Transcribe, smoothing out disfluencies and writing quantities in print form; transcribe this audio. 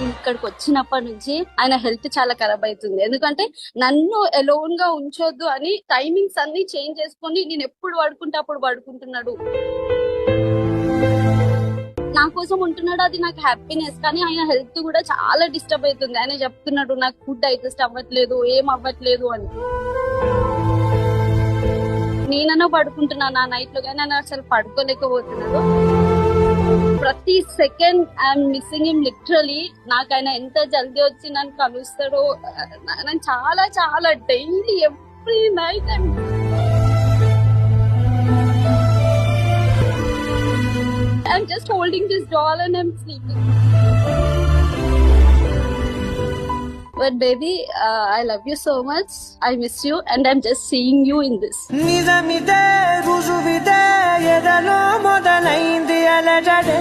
ఇక్కడికి వచ్చినప్పటి నుంచి ఆయన హెల్త్ చాలా ఖరాబ్ అవుతుంది. ఎందుకంటే నన్ను ఎలోన్ గా ఉంచొద్దు అని టైమింగ్స్ అన్ని చేంజ్ చేసుకొని నేను ఎప్పుడు పడుకుంటే అప్పుడు పడుకుంటున్నాడు. నా కోసం ఉంటున్నాడు, అది నాకు హ్యాపీనెస్. కానీ ఆయన హెల్త్ కూడా చాలా డిస్టర్బ్ అవుతుంది. ఆయన చెప్తున్నాడు నాకు ఫుడ్ డైజెస్ట్ అవ్వట్లేదు, ఏం అవ్వట్లేదు అని. నేనన్నా పడుకుంటున్నాను ఆ నైట్ లో, కానీ ఆయన అసలు పడుకోలేకపోతున్నాడు. ప్రతి second I'm missing him literally. నాకు ఆయన ఎంత జల్దీ వచ్చి నన్ను కలుస్తాడో, నేను చాలా చాలా daily every night I'm just holding this doll and I'm sleeping. But baby, I love you so much. I miss you and I'm just seeing you in this. Nizamide rujuvide yedalo modalaindi alajade